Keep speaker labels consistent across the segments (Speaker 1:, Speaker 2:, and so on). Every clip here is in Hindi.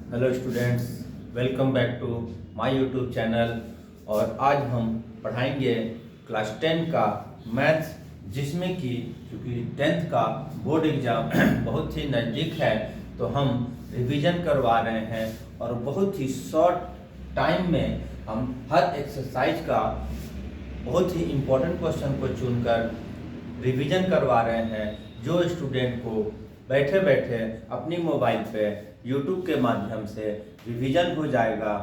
Speaker 1: Hello students, welcome back to my YouTube channel. और आज हम पढ़ाएंगे क्लास 10 का मैथ्स, जिसमें कि क्योंकि 10th का बोर्ड एग्ज़ाम बहुत ही नज़दीक है तो हम रिवीजन करवा रहे हैं और बहुत ही शॉर्ट टाइम में हम हर एक्सरसाइज का बहुत ही इम्पोर्टेंट क्वेश्चन को चुनकर रिवीजन करवा रहे हैं, जो स्टूडेंट को बैठे बैठे अपनी मोबाइल पे यूट्यूब के माध्यम से रिवीजन हो जाएगा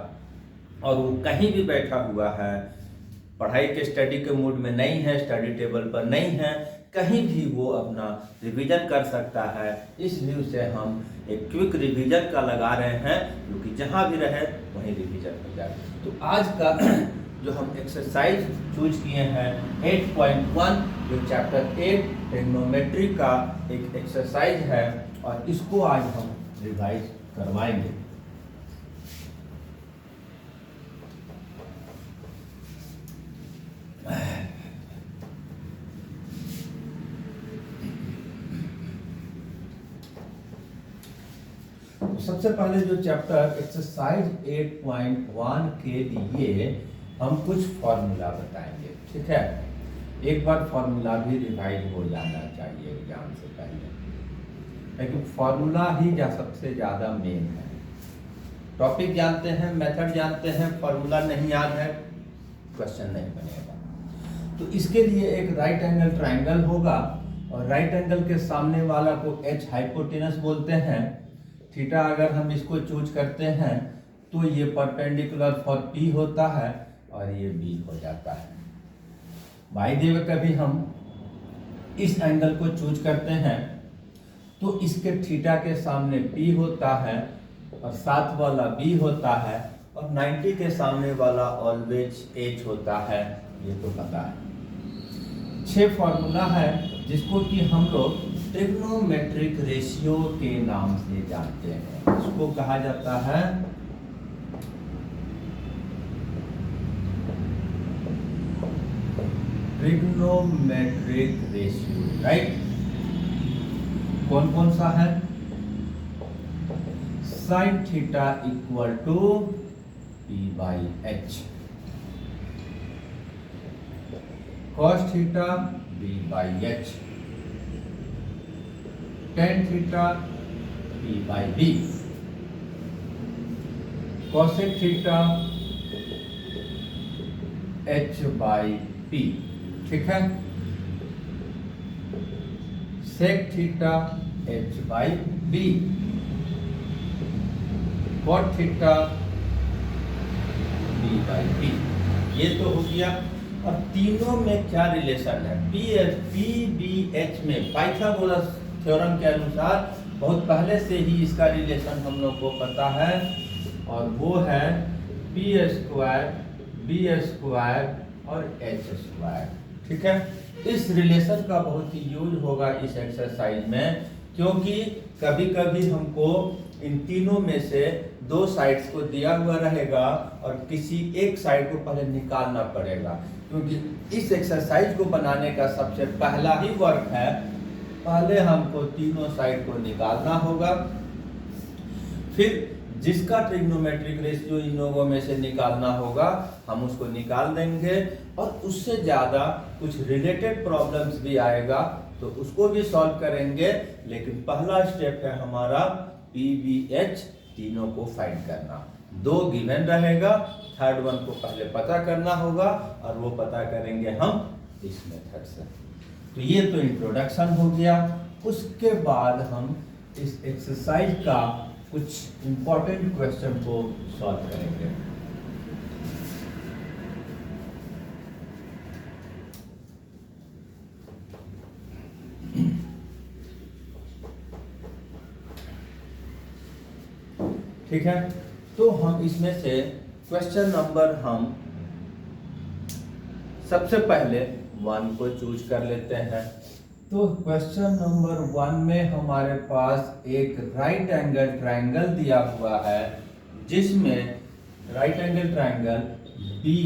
Speaker 1: और वो कहीं भी बैठा हुआ है, पढ़ाई के स्टडी के मूड में नहीं है, स्टडी टेबल पर नहीं है, कहीं भी वो अपना रिवीजन कर सकता है। इस व्यू से हम एक क्विक रिवीजन का लगा रहे हैं, क्योंकि जहाँ भी रहे वहीं रिवीजन हो जाए। तो आज का जो हम एक्सरसाइज चूज किए हैं 8.1, जो चैप्टर 8 ट्रिग्नोमेट्री का एक एक्सरसाइज है, और इसको आज हम रिवाइज करवाएंगे। तो सबसे पहले जो चैप्टर एक्सरसाइज 8.1 के लिए हम कुछ फॉर्मूला बताएंगे, ठीक है। एक बार फॉर्मूला भी रिवाइज हो जाना चाहिए एग्जाम से पहले, लेकिन फॉर्मूला ही सबसे ज़्यादा मेन है। टॉपिक जानते हैं, मेथड जानते हैं, फॉर्मूला नहीं याद है, क्वेश्चन नहीं बनेगा। तो इसके लिए एक राइट एंगल ट्राइंगल होगा, और राइट एंगल के सामने वाला को एच हाइपोटेनस बोलते हैं। थीटा अगर हम इसको चूज करते हैं तो ये परपेंडिकुलर फॉर पी होता है और ये बी हो जाता है। बाई द वे कभी हम इस एंगल को चूज करते हैं तो इसके थीटा के सामने पी होता है और साथ वाला बी होता है, और 90 के सामने वाला ऑलवेज एच होता है, ये तो पता है। 6 फॉर्मूला है जिसको कि हम लोग ट्रिग्नोमेट्रिक रेशियो के नाम से जानते हैं। इसको कहा जाता है ट्रिग्नोमेट्रिक रेशियो, राइट। कौन कौन सा है? Sine theta equal to P by H, cos theta B by H, tan theta P by B, cosec theta H by P, ठीक है। Sec theta H by B, cot theta B by B, ये तो हो गया। और तीनों में क्या रिलेशन है? पी बी एच में पाइथागोरस थ्योरम के अनुसार बहुत पहले से ही इसका रिलेशन हम लोग को पता है, और वो है पी स्क्वायर बी स्क्वायर और एच स्क्वायर, ठीक है। इस रिलेशन का बहुत ही यूज होगा इस एक्सरसाइज में, क्योंकि कभी कभी हमको इन तीनों में से 2 साइड्स को दिया हुआ रहेगा और किसी एक साइड को पहले निकालना पड़ेगा, क्योंकि इस एक्सरसाइज को बनाने का सबसे पहला ही वर्क है, पहले हमको तीनों साइड को निकालना होगा। फिर जिसका ट्रिग्नोमेट्रिक रेशियो इन लोगों में से निकालना होगा हम उसको निकाल देंगे, और उससे ज़्यादा कुछ रिलेटेड प्रॉब्लम्स भी आएगा तो उसको भी सॉल्व करेंगे। लेकिन पहला स्टेप है हमारा पी बी एच तीनों को फाइंड करना। 2 गिवन रहेगा, थर्ड वन को पहले पता करना होगा, और वो पता करेंगे हम इस मेथड से। तो ये तो इंट्रोडक्शन हो गया। उसके बाद हम इस एक्सरसाइज का कुछ इंपॉर्टेंट क्वेश्चन को सॉल्व करेंगे। ठीक है, तो हम इसमें से क्वेश्चन नंबर हम सबसे पहले 1 को चूज कर लेते हैं। तो क्वेश्चन नंबर 1 में हमारे पास एक राइट एंगल ट्रायंगल दिया हुआ है, जिसमें राइट एंगल ट्रायंगल बी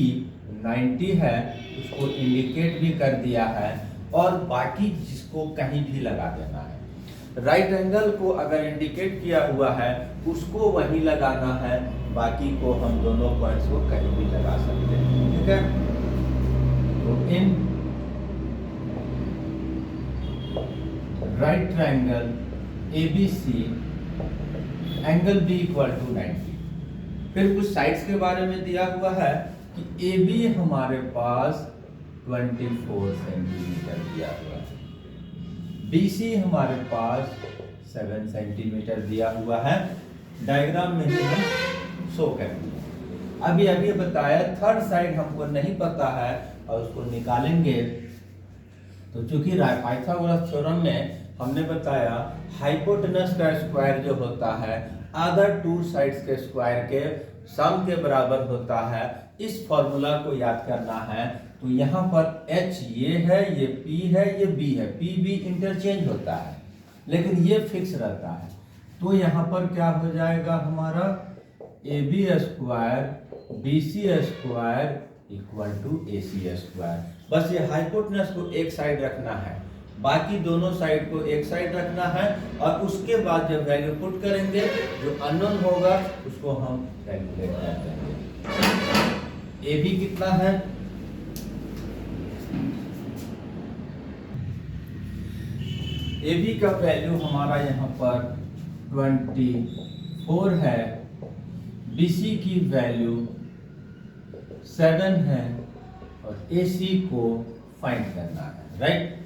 Speaker 1: 90 है, उसको इंडिकेट भी कर दिया है, और बाकी जिसको कहीं भी लगा देना है। राइट एंगल को अगर इंडिकेट किया हुआ है उसको वहीं लगाना है, बाकी को हम दोनों पॉइंट्स को कहीं भी लगा सकते हैं, ठीक है। तो in right triangle ABC angle B equal to 90। फिर कुछ साइड्स के बारे में दिया हुआ है कि AB हमारे पास 24 सेंटीमीटर दिया हुआ है, BC हमारे पास 7 सेंटीमीटर दिया हुआ है। डायग्राम में ही हम शो करेंगे। अभी बताया थर्ड साइड हमको नहीं पता है और उसको निकालेंगे। तो चूंकि पाइथागोरस थ्योरम में हमने बताया हाइपोटेनस का स्क्वायर जो होता है अदर टू साइड्स के स्क्वायर के सम के बराबर होता है। इस फॉर्मूला को याद करना है। तो यहाँ पर H ये है, ये P है, ये B है। P B इंटरचेंज होता है लेकिन ये फिक्स रहता है। तो यहाँ पर क्या हो जाएगा हमारा AB square BC square equal to AC square. बस ये हाइपोटेनस को एक साइड रखना है, बाकी दोनों साइड को एक साइड रखना है और उसके बाद जब वैल्यू पुट करेंगे जो अननोन होगा उसको हम कैलकुलेट कर देंगे। AB कितना है, AB का वैल्यू हमारा यहाँ पर 24 है, BC की वैल्यू 7 है और AC को फाइंड करना है, राइट।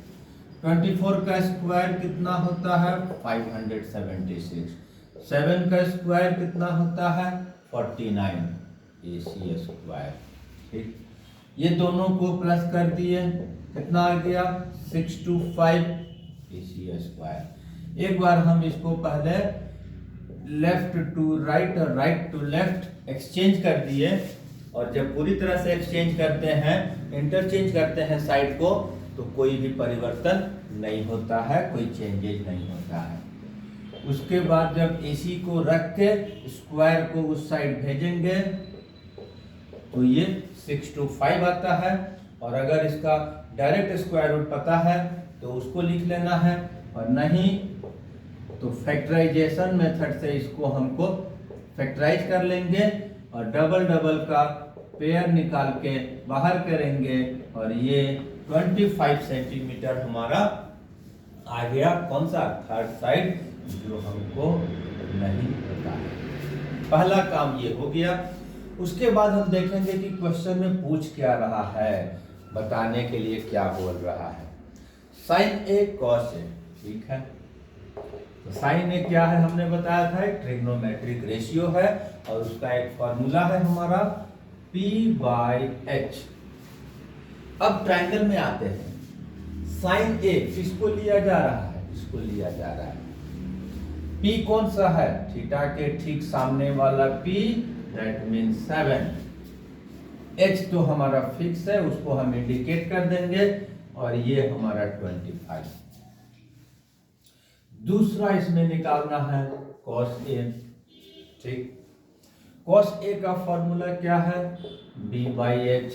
Speaker 1: 24 का स्क्वायर कितना होता है 576, 7 का स्क्वायर कितना होता है 49 AC स्क्वायर, ठीक। ये दोनों को प्लस कर दिए, कितना आ गया 625 AC स्क्वायर। एक बार हम इसको पहले लेफ्ट टू राइट और राइट टू लेफ्ट एक्सचेंज कर दिए, और जब पूरी तरह से एक्सचेंज करते हैं, इंटरचेंज करते हैं साइड को, तो कोई भी परिवर्तन नहीं होता है, कोई चेंजेज नहीं होता है। उसके बाद जब AC को रख के स्क्वायर को उस साइड भेजेंगे तो ये 625 आता है, और अगर इसका डायरेक्ट स्क्वायर रूट पता है तो उसको लिख लेना है, और नहीं तो फैक्टराइजेशन मेथड से इसको हमको फैक्टराइज कर लेंगे और डबल डबल का पेयर निकाल के बाहर करेंगे, और ये 25 सेंटीमीटर हमारा आ गया। कौन सा, थर्ड साइड, जो हमको नहीं पता है। पहला काम ये हो गया। उसके बाद हम देखेंगे कि क्वेश्चन में पूछ क्या रहा है, बताने के लिए क्या बोल रहा है। साइन ए कॉस ए, ठीक है। तो साइन ए क्या है हमने बताया था, एक ट्रिग्नोमेट्रिक रेशियो है और उसका एक फॉर्मूला है हमारा P/H। अब ट्रायंगल में आते हैं। साइन ए किसको लिया जा रहा है, इसको लिया जा रहा है। P कौन सा है, थीटा के ठीक सामने वाला P, दैट मीन 7। H तो हमारा फिक्स है, उसको हम इंडिकेट कर देंगे, और ये हमारा 25। दूसरा इसमें निकालना है cos A, ठीक। cos A का फॉर्मूला क्या है, B/H।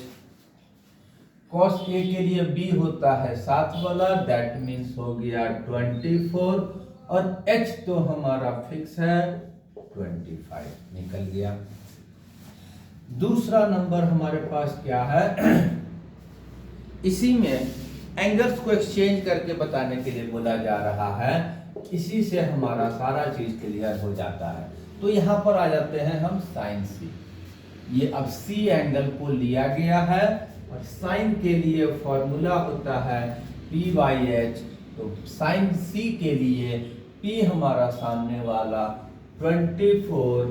Speaker 1: cos A के लिए B होता है 7 वाला, दैट मीन्स हो गया 24, और H तो हमारा फिक्स है 25, निकल गया। दूसरा नंबर हमारे पास क्या है, इसी में एंगल्स को एक्सचेंज करके बताने के लिए बोला जा रहा है। इसी से हमारा सारा चीज क्लियर हो जाता है। तो यहाँ पर आ जाते हैं हम साइन C। ये अब C एंगल को लिया गया है, और साइन के लिए फॉर्मूला होता है P/H। तो साइन C के लिए P हमारा सामने वाला 24,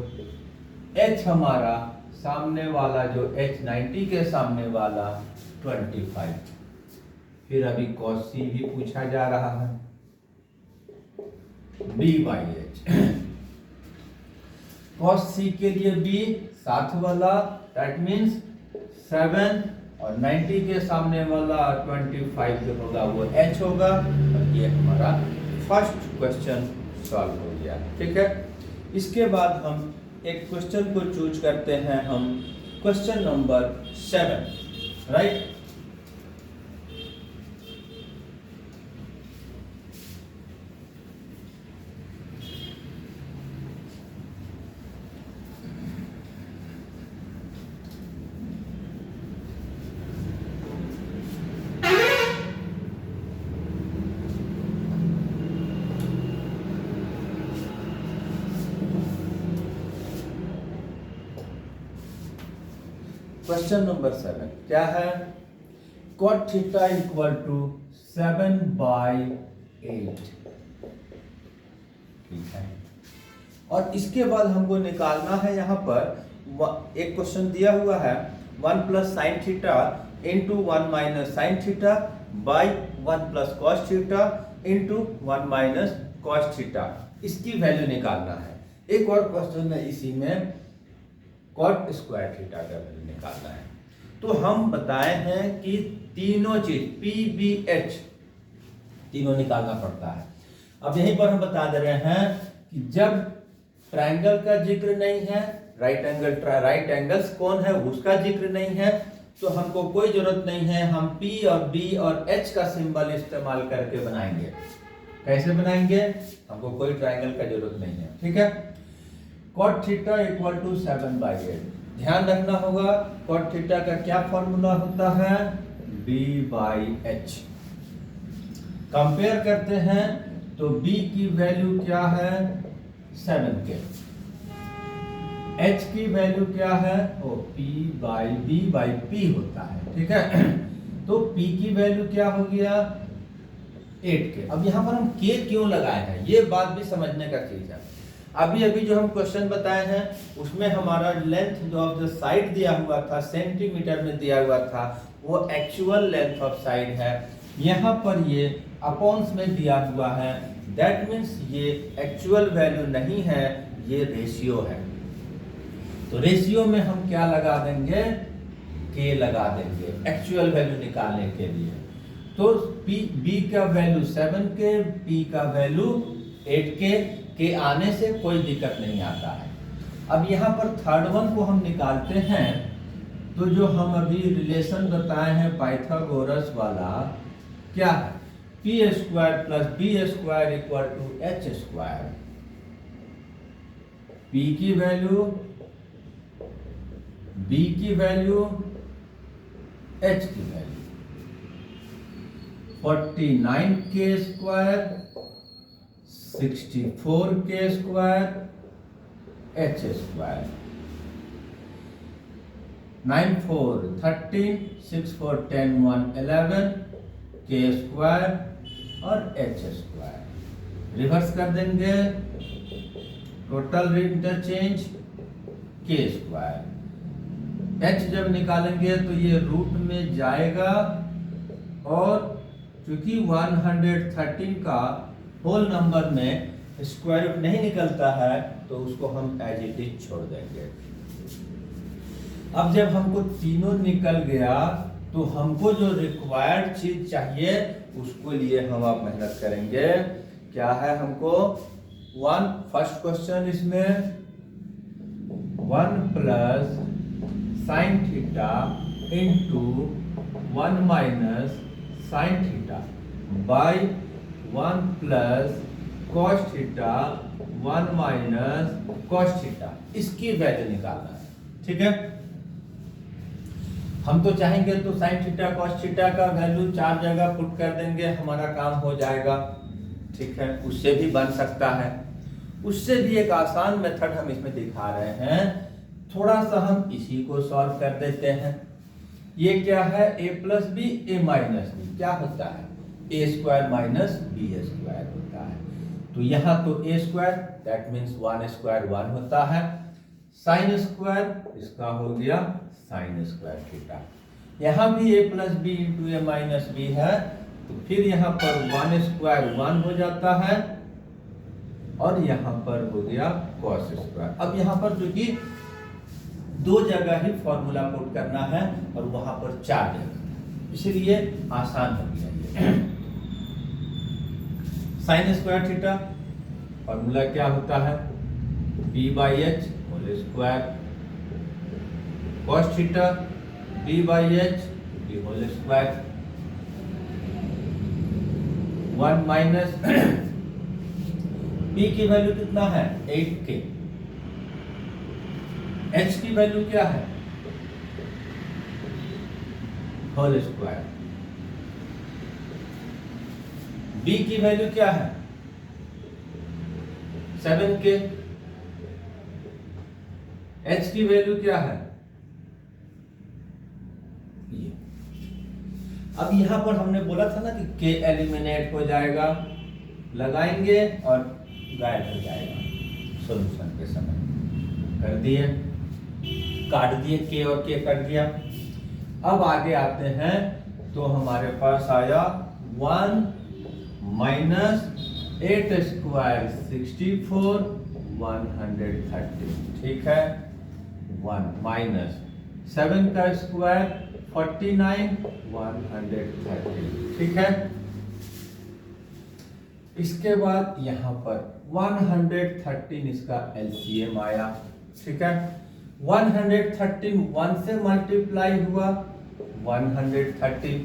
Speaker 1: H हमारा सामने वाला जो H 90 के सामने वाला 25। फिर अभी cos C भी पूछा जा रहा है, B/H। cos C के लिए B 7 वाला, दैट मीन्स 7, और 90 के सामने वाला 25 जो होगा वो H होगा, और ये हमारा फर्स्ट क्वेश्चन सॉल्व हो गया, ठीक है। इसके बाद हम एक क्वेश्चन को चूज करते हैं, हम question number 7, right. Question number 7 क्या है? cot theta equal to 7/8। ठीक है, और इसके बाद हमको निकालना है यहाँ पर एक क्वेश्चन दिया हुआ है 1 plus sine theta into 1 minus sine theta by 1 plus cos theta into 1 minus cos theta, इसकी वैल्यू निकालना है। एक और क्वेश्चन है इसी में कॉट स्क्वायर थीटा का वैल्यू निकालना है। तो हम बताए हैं कि तीनों चीज PBH तीनों निकालना पड़ता है। अब यहीं पर हम बता दे रहे हैं कि जब ट्रायंगल का जिक्र नहीं है, राइट एंगल्स कौन है उसका जिक्र नहीं है, तो हमको कोई जरूरत नहीं है, हम P और B और H का सिंबल इस्तेमाल करके बनाएंगे। कैसे बनाएंगे? हमको कोई ट्रायंगल का जरूरत नहीं है। ठीक है, cot थीटा इक्वल टू 7/8। ध्यान रखना होगा cot थीटा का क्या फॉर्मूला होता है? B/H। कंपेयर करते हैं तो B की वैल्यू क्या है? 7K। H की वैल्यू क्या है? P/B/P होता है। ठीक है, तो P की वैल्यू क्या हो गया? 8K। अब यहाँ पर हम K क्यों लगाए हैं, ये बात भी समझने का चीज है। अभी जो हम क्वेश्चन बताए हैं उसमें हमारा लेंथ जो ऑफ द साइड दिया हुआ था सेंटीमीटर में दिया हुआ था, वो एक्चुअल लेंथ ऑफ साइड है। यहाँ पर ये अपॉन्स में दिया हुआ है, दैट मीन्स ये एक्चुअल वैल्यू नहीं है, ये रेशियो है। तो रेशियो में हम क्या लगा देंगे? K लगा देंगे एक्चुअल वैल्यू निकालने के लिए। तो B का वैल्यू 7K, P का वैल्यू 8K, के आने से कोई दिक्कत नहीं आता है। अब यहाँ पर थर्ड वन को हम निकालते हैं, तो जो हम अभी रिलेशन बताए हैं पाइथागोरस वाला क्या है? P² plus B² equal to H²। P की वैल्यू, B की वैल्यू, H की value 49K², 64K², H²। 9 4 13, 6 4 10 1 11, K² और H²। रिवर्स कर देंगे, टोटल इंटरचेंज K²। H जब निकालेंगे तो ये रूट में जाएगा, और क्योंकि 113 का होल नंबर में स्क्वायर रूट नहीं निकलता है तो उसको हम एज इट इज छोड़ देंगे। अब जब हमको तीनों निकल गया तो हमको जो रिक्वायर्ड चीज चाहिए उसके लिए हम आप मेहनत करेंगे। क्या है हमको? फर्स्ट क्वेश्चन इसमें 1 plus sine theta into 1 minus sine theta by 1 plus cos theta 1 minus cos theta, इसकी वैल्यू निकालना है। ठीक है, हम तो चाहेंगे तो साइन थीटा कॉस थीटा का वैल्यू 4 जगह पुट कर देंगे, हमारा काम हो जाएगा। ठीक है, उससे भी बन सकता है। उससे भी एक आसान मेथड हम इसमें दिखा रहे हैं, थोड़ा सा हम इसी को सॉल्व कर देते हैं। ये क्या है? A plus B, A minus B क्या होता है? A² माइनस B² होता है। तो यहाँ तो A², दैट मीन्स 1² 1 होता है। साइन स्क्वायर इसका हो गया साइन स्क्वायर थीटा। यहाँ भी A plus B into A minus B है, तो फिर यहाँ पर 1² 1 हो जाता है, और यहाँ पर हो गया कॉस स्क्वायर। अब यहाँ पर चूंकि 2 जगह ही फॉर्मूला पुट करना है और वहां पर 4 जगह, इसलिए आसान हो गया ये। साइन स्क्वायर थीटा फॉर्मूला क्या होता है? B/H whole square, cos theta B/H B whole square, 1 minus P की वैल्यू कितना है? 8K। H की वैल्यू क्या है? Whole square. B की वैल्यू क्या है? 7K। H की वैल्यू क्या है? अब यहाँ पर हमने बोला था ना कि के एलिमिनेट हो जाएगा, लगाएंगे और गायब हो जाएगा सॉल्यूशन के समय। कर दिए, काट दिए, के और के कट गया। अब आगे आते हैं तो हमारे पास आया 1 माइनस 8 स्क्वायर 64 130, ठीक है। 1 माइनस 7 का स्क्वायर 49 130, ठीक है। इसके बाद यहाँ पर 113 इसका एलसीएम आया, ठीक है। 113 1 से मल्टीप्लाई हुआ 113,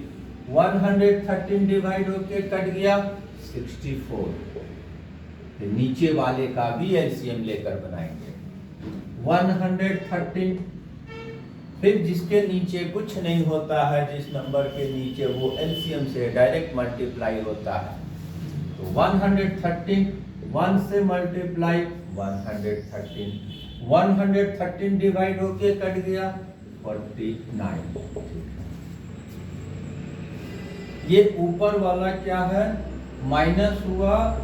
Speaker 1: 113 डिवाइड होके कट गया 64। फिर नीचे वाले का भी एलसीएम लेकर बनाएंगे 113, फिर जिसके नीचे कुछ नहीं होता है, जिस नंबर के नीचे, वो एलसीएम से डायरेक्ट मल्टीप्लाई होता है। तो 113 1 से मल्टीप्लाई 113, 113 डिवाइड होके कट गया 49। ये ऊपर वाला क्या है, माइनस हुआ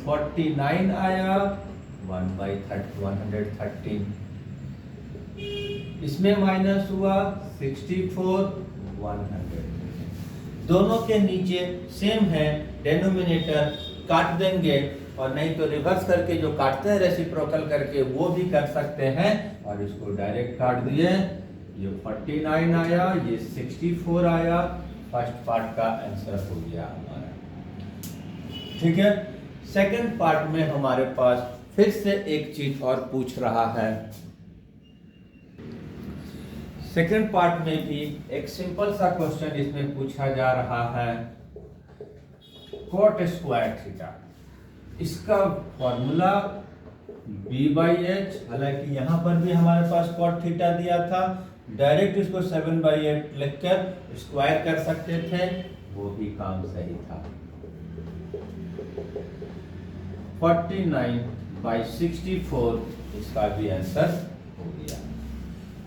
Speaker 1: 49 आया 1/113, इसमें माइनस हुआ 64 100। दोनों के नीचे सेम है, डेनोमिनेटर काट देंगे, और नहीं तो रिवर्स करके जो काटते हैं रेसिप्रोकल करके वो भी कर सकते हैं, और इसको डायरेक्ट काट दिए। ये 49 आया, ये 64 आया, फर्स्ट पार्ट का आंसर हो गया हमारा, ठीक है। सेकंड पार्ट में हमारे पास फिर से एक चीज और पूछ रहा है। सेकंड पार्ट में भी एक सिंपल सा क्वेश्चन इसमें पूछा जा रहा है, कॉट स्क्वायर थीटा। इसका फॉर्मूला b/h, हालांकि यहां पर भी हमारे पास कॉट थीटा दिया था, डायरेक्ट इसको 7/8 लिखकर स्क्वायर कर सकते थे, वो भी काम सही था। 49/64 इसका भी आंसर हो गया।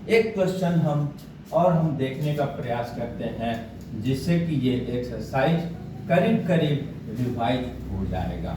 Speaker 1: एक क्वेश्चन हम देखने का प्रयास करते हैं, जिससे कि ये एक्सरसाइज करीब करीब रिवाइज हो जाएगा।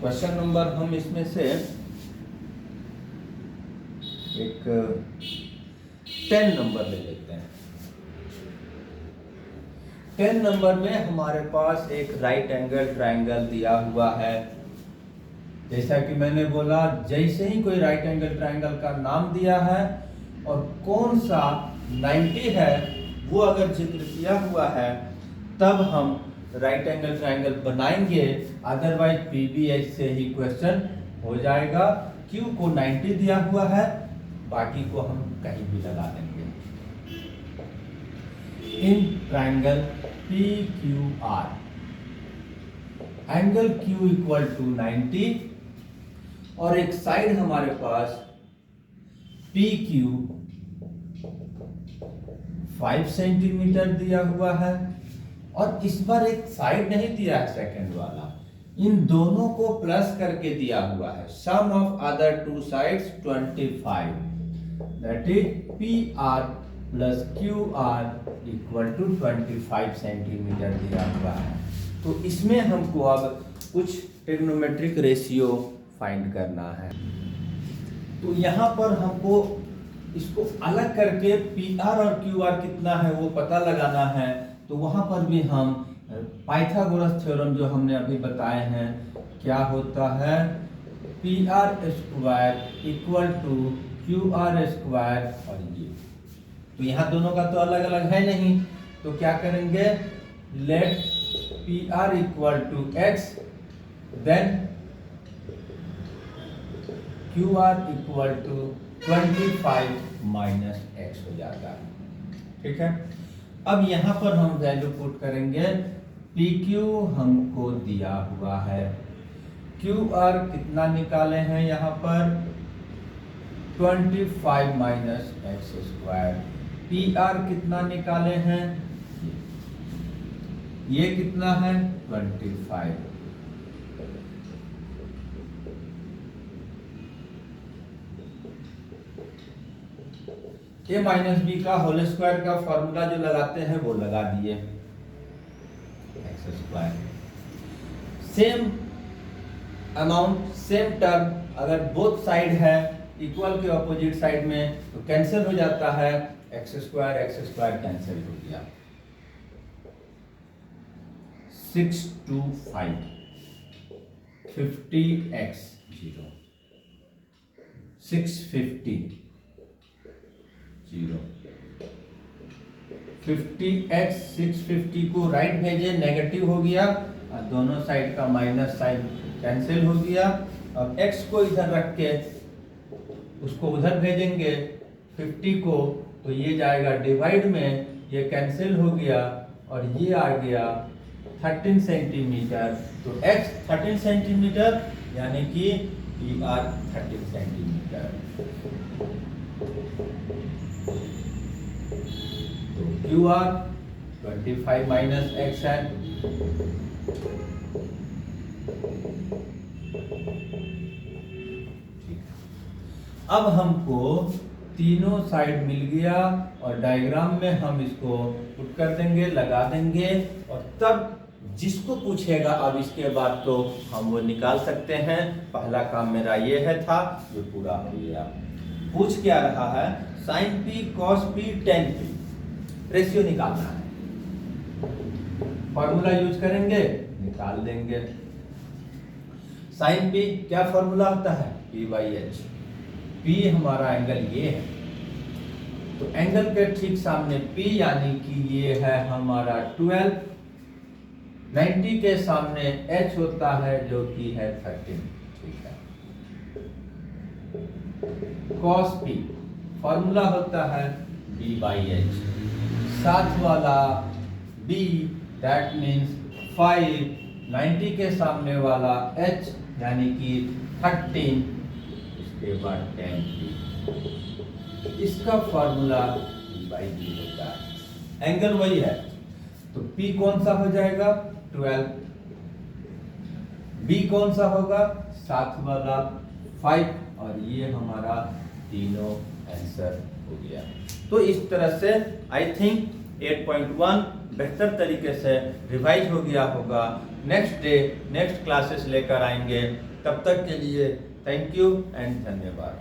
Speaker 1: क्वेश्चन नंबर हम इसमें से एक 10 नंबर ले लेते हैं। 10 नंबर में हमारे पास एक राइट एंगल ट्रायंगल दिया हुआ है। जैसा कि मैंने बोला, जैसे ही कोई राइट एंगल ट्रायंगल का नाम दिया है और कौन सा 90 है वो अगर जिक्र किया हुआ है, तब हम राइट एंगल ट्रायंगल बनाएंगे, अदरवाइज पीबीएच से ही क्वेश्चन हो जाएगा। क्यू को 90 दिया हुआ है, बाकी को हम कहीं भी लगा देंगे। In triangle P Q R, angle Q equal to 90 और एक साइड हमारे पास पी क्यू 5 सेंटीमीटर दिया हुआ है, और इस बार एक साइड नहीं दिया है सेकंड वाला, इन दोनों को प्लस करके दिया हुआ है। Sum of other two sides 25, that is P R plus Q R equal to 25 centimetre दिया हुआ है। तो इसमें हमको अब कुछ ट्रिग्नोमेट्रिक रेशियो फाइंड करना है। तो यहाँ पर हमको इसको अलग करके पी आर और क्यू आर कितना है वो पता लगाना है। तो वहाँ पर भी हम पाइथागोरस थ्योरम जो हमने अभी बताए हैं, क्या होता है, P R square equal to Q R square, और ये तो यहाँ दोनों का तो अलग अलग है नहीं, तो क्या करेंगे, let P R equal to X, then Q R equal to 25 minus X हो जाता है, ठीक है। अब यहाँ पर हम वैल्यू पुट करेंगे। पी क्यू हमको दिया हुआ है, क्यू आर कितना निकाले हैं यहाँ पर 25 minus x square. P R कितना निकाले हैं, ये कितना है 25। ए माइनस बी का होल स्क्वायर का फॉर्मूला जो लगाते हैं वो लगा दिए, x square. Same amount same term, अगर बोथ साइड है इक्वल के ऑपोजिट साइड में तो कैंसिल हो जाता है, एक्स स्क्वायर कैंसिल हो गया। 6 2 5 50x 0 650 0 50x 650 को राइट भेजे, नेगेटिव हो गया और दोनों साइड का माइनस साइन कैंसिल हो गया। अब x को इधर रख के उसको उधर भेजेंगे 50 को, तो ये जाएगा डिवाइड में, ये कैंसिल हो गया और ये आ गया 13 सेंटीमीटर। तो x 13 सेंटीमीटर यानी कि PR 13 सेंटीमीटर। तो QR 25 माइनस x है। अब हमको तीनों साइड मिल गया और डायग्राम में हम इसको पुट कर देंगे, लगा देंगे, और तब जिसको पूछेगा अब इसके बाद तो हम वो निकाल सकते हैं। पहला काम मेरा ये है था, ये पूरा हो गया। पूछ क्या रहा है, sine P cos P tan P, ratio निकालना है। फॉर्मूला यूज करेंगे, निकाल देंगे। साइन पी क्या फॉर्मूला होता है, पी बाई एच। पी हमारा एंगल ये है, तो एंगल के ठीक सामने P यानी कि ये है हमारा 12, 90 के सामने H होता है जो कि है 13। ठीक है, cos P फॉर्मूला होता है B बाई एच। साथ वाला B दैट मीन्स 5, 90 के सामने वाला H यानी कि 13, उसके बाद 10P। इसका फॉर्मूला P बाई B होता है, एंगल वही है। तो P कौन सा हो जाएगा 12, B कौन सा होगा साथ वाला 5, और ये हमारा तीनों आंसर हो गया। तो इस तरह से आई थिंक 8.1 बेहतर तरीके से रिवाइज हो गया होगा। नेक्स्ट डे नेक्स्ट क्लासेस लेकर आएंगे, तब तक के लिए थैंक यू एंड धन्यवाद।